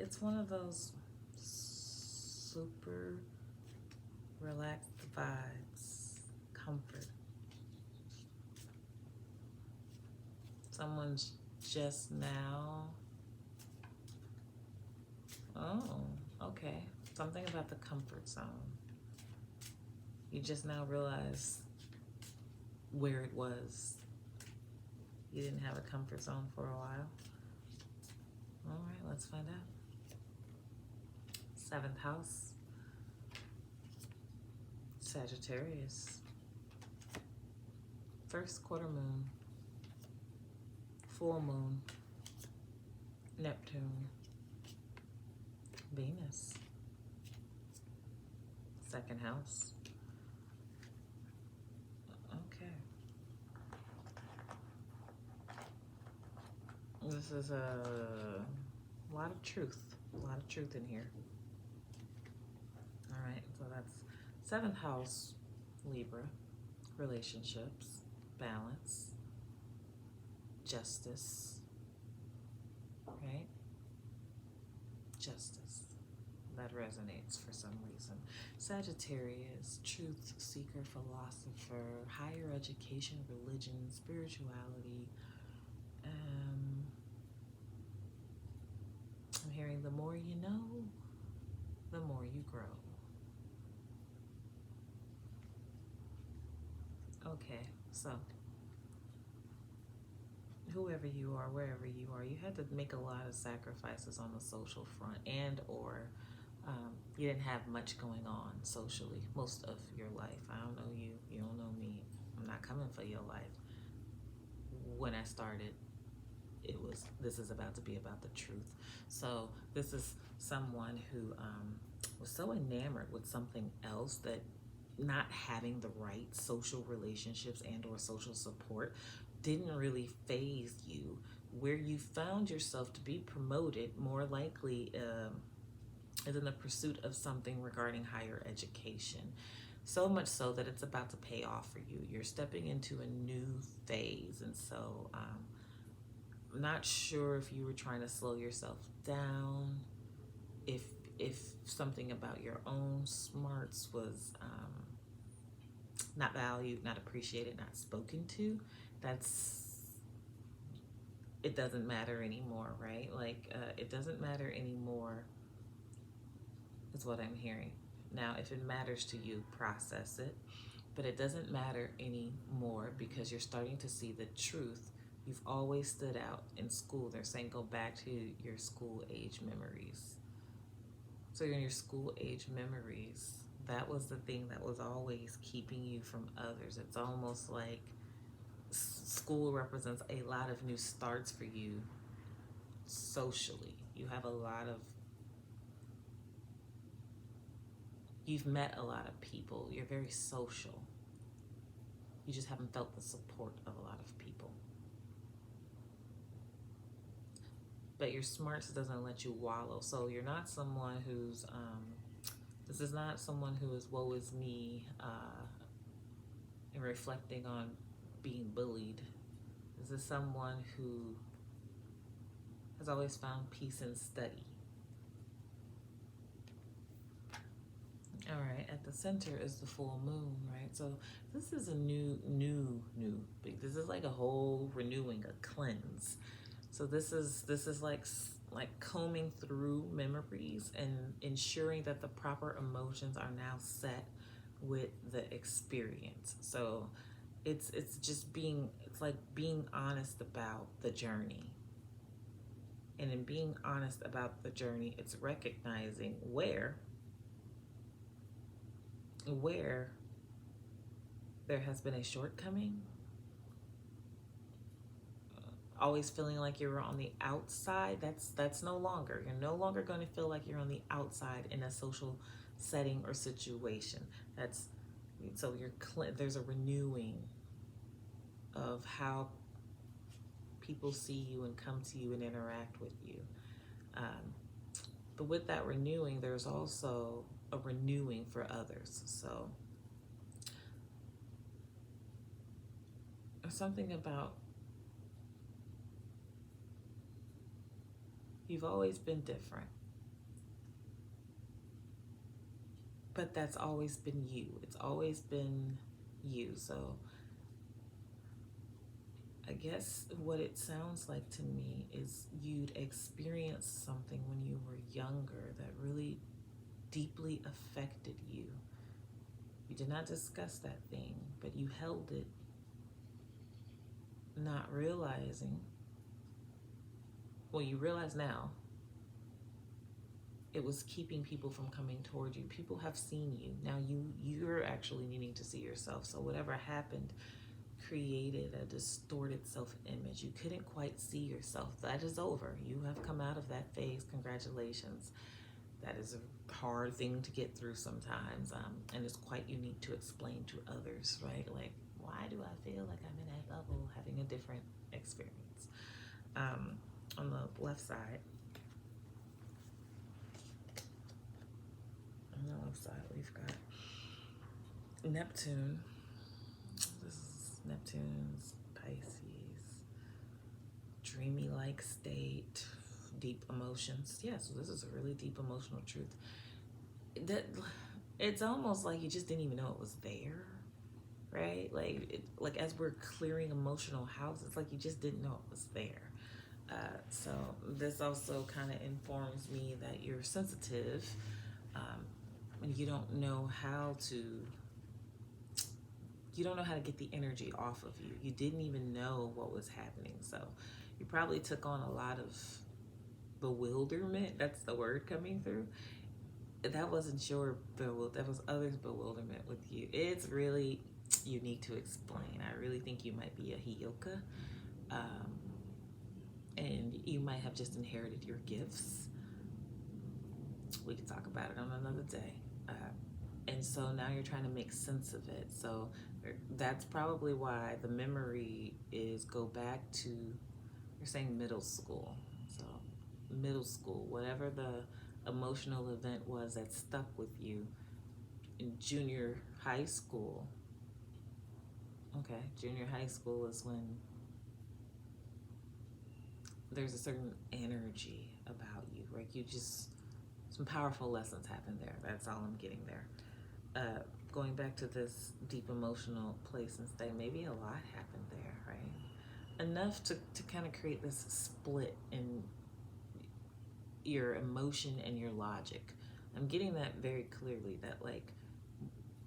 it's one of those super relaxed vibes, comfort. Someone's just now. Oh, okay. Something about the comfort zone. You just now realize where it was. You didn't have a comfort zone for a while. All right, let's find out. 7th house, Sagittarius. 1st quarter moon, full moon, Neptune, Venus. 2nd house. Okay. This is a lot of truth. A lot of truth in here. All right, so that's 7th house, Libra, relationships, balance, justice, right? Justice. That resonates for some reason. Sagittarius, truth seeker, philosopher, higher education, religion, spirituality. I'm hearing the more you know, the more you grow. Okay, so whoever you are, wherever you are, you had to make a lot of sacrifices on the social front, and or you didn't have much going on socially most of your life. I don't know you, you don't know me. I'm not coming for your life. When I started, it was, this is about to be about the truth. So this is someone who was so enamored with something else that not having the right social relationships and or social support didn't really faze you. Where you found yourself to be promoted more likely is in the pursuit of something regarding higher education. So much so that it's about to pay off for you. You're stepping into a new phase. And so I'm not sure if you were trying to slow yourself down, if something about your own smarts was not valued, not appreciated, not spoken to. It doesn't matter anymore, right? Like it doesn't matter anymore is what I'm hearing. Now, if it matters to you, process it, but it doesn't matter anymore because you're starting to see the truth. You've always stood out in school. They're saying go back to your school age memories. So in your school age memories, that was the thing that was always keeping you from others. It's almost like school represents a lot of new starts for you socially. You have a lot of, you've met a lot of people. You're very social. You just haven't felt the support of a lot of people. But your smarts doesn't let you wallow. So you're not someone who's, this is not someone who is woe is me and reflecting on being bullied. This is someone who has always found peace in study. All right, at the center is the full moon, right? So this is a new, this is like a whole renewing, a cleanse. So this is like combing through memories and ensuring that the proper emotions are now set with the experience. So it's just being, it's like being honest about the journey. And in being honest about the journey, it's recognizing where there has been a shortcoming, always feeling like you're on the outside. That's no longer. You're no longer going to feel like you're on the outside in a social setting or situation. So there's a renewing of how people see you and come to you and interact with you. But with that renewing, there's also a renewing for others. So there's something about, you've always been different. but that's always been you. It's always been you. So I guess what it sounds like to me is you'd experienced something when you were younger that really deeply affected you. You did not discuss that thing, but you held it, not realizing. Well, you realize now it was keeping people from coming toward you. People have seen you. Now you're actually needing to see yourself. So whatever happened created a distorted self-image. You couldn't quite see yourself. That is over. You have come out of that phase. Congratulations. That is a hard thing to get through sometimes, and it's quite unique to explain to others, right? Like, why do I feel like I'm in that bubble having a different experience? On the left side, we've got Neptune. This is Neptune's Pisces. Dreamy like state, deep emotions. Yeah, so this is a really deep emotional truth. That it's almost like you just didn't even know it was there, right? Like as we're clearing emotional house, it's like you just didn't know it was there. So this also kind of informs me that you're sensitive, and you don't know how to get the energy off of you. You didn't even know what was happening. So you probably took on a lot of bewilderment. That's the word coming through. That wasn't your bewilderment. That was others' bewilderment with you. It's really unique to explain. I really think you might be a Hioka. And you might have just inherited your gifts. We could talk about it on another day. And so now you're trying to make sense of it. So that's probably why the memory is go back to, you're saying middle school. So middle school, whatever the emotional event was that stuck with you in junior high school. Okay, junior high school is when there's a certain energy about you, right? Some powerful lessons happen there. That's all I'm getting there. Going back to this deep emotional place and state, maybe a lot happened there, right? Enough to kind of create this split in your emotion and your logic. I'm getting that very clearly, that like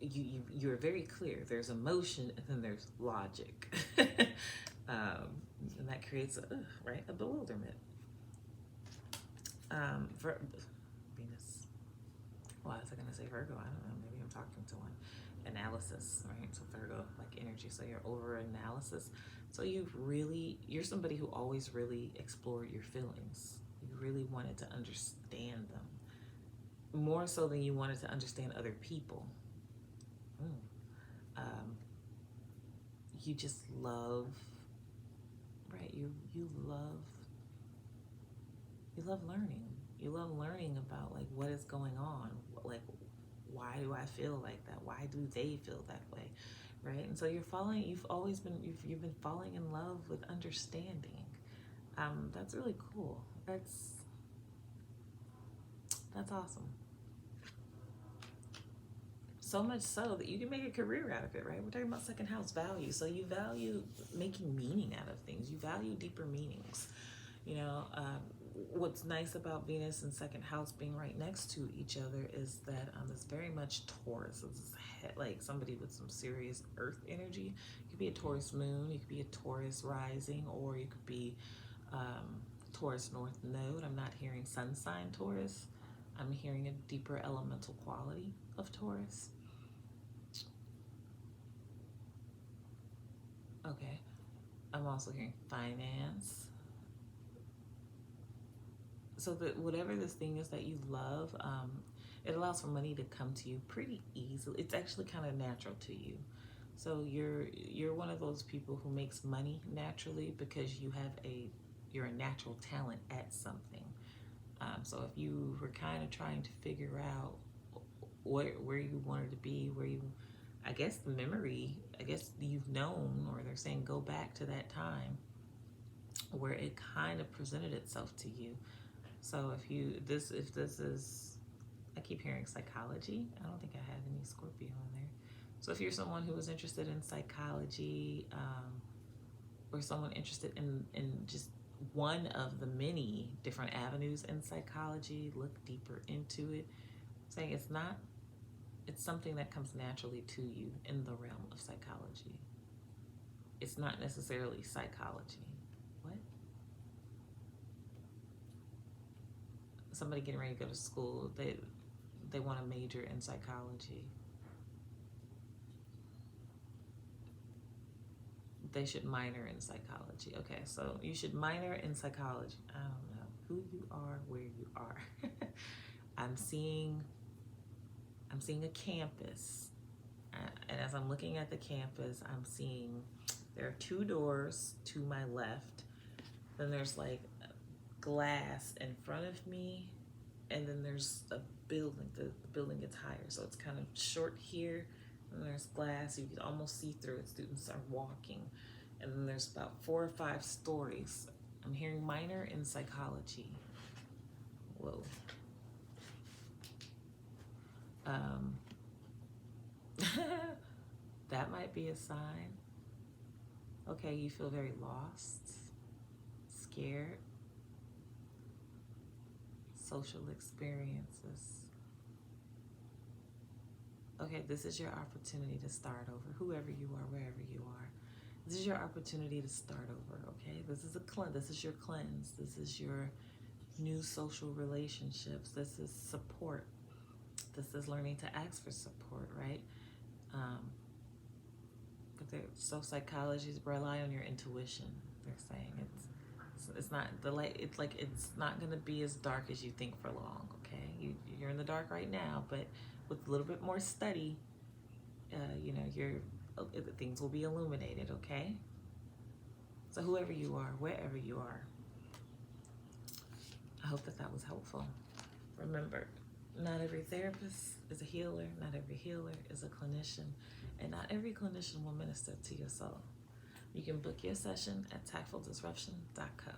you're very clear. There's emotion and then there's logic. And that creates a bewilderment. For Venus. Why was I going to say Virgo? I don't know. Maybe I'm talking to one. Analysis, right? So Virgo, like energy. So you're over analysis. So you're somebody who always really explored your feelings. You really wanted to understand them. More so than you wanted to understand other people. You just love, right? You love learning. You love learning about like what is going on. Like, why do I feel like that? Why do they feel that way? Right? And so you've been falling in love with understanding. That's really cool. That's awesome. So much so that you can make a career out of it, right? We're talking about second house value. So you value making meaning out of things. You value deeper meanings. What's nice about Venus and second house being right next to each other is that it's very much Taurus. It's like somebody with some serious earth energy. You could be a Taurus moon, you could be a Taurus rising, or you could be Taurus north node. I'm not hearing sun sign Taurus. I'm hearing a deeper elemental quality of Taurus. Okay. I'm also hearing finance. So that whatever this thing is that you love, it allows for money to come to you pretty easily. It's actually kind of natural to you. So you're one of those people who makes money naturally because you're a natural talent at something. So if you were kind of trying to figure out where you wanted to be, I guess you've known, or they're saying go back to that time where it kind of presented itself to you. So if this is, I keep hearing psychology. I don't think I have any Scorpio in there. So if you're someone who is interested in psychology, or someone interested in just one of the many different avenues in psychology, look deeper into it. I'm saying it's something that comes naturally to you in the realm of psychology. It's not necessarily psychology. What? Somebody getting ready to go to school, they want to major in psychology. They should minor in psychology. Okay, so you should minor in psychology. I don't know who you are, where you are. I'm seeing a campus, and as I'm looking at the campus, I'm seeing there are 2 doors to my left. Then there's like glass in front of me, and then there's a building. The building gets higher, so it's kind of short here. And there's glass, you can almost see through it. Students are walking. And then there's about 4 or 5 stories. I'm hearing minor in psychology. Whoa. That might be a sign. Okay, you feel very lost, scared. Social experiences. Okay, this is your opportunity to start over. Whoever you are, wherever you are, this is your opportunity to start over. Okay, this is this is your cleanse. This is your new social relationships. This is support. This is learning to ask for support, right? But so psychologists rely on your intuition. They're saying it's not the light. It's like it's not going to be as dark as you think for long. Okay, you're in the dark right now, but with a little bit more study, things will be illuminated. Okay. So whoever you are, wherever you are, I hope that was helpful. Remember, not every therapist is a healer. Not every healer is a clinician, and not every clinician will minister to your soul. You can book your session at tactfuldisruption.co.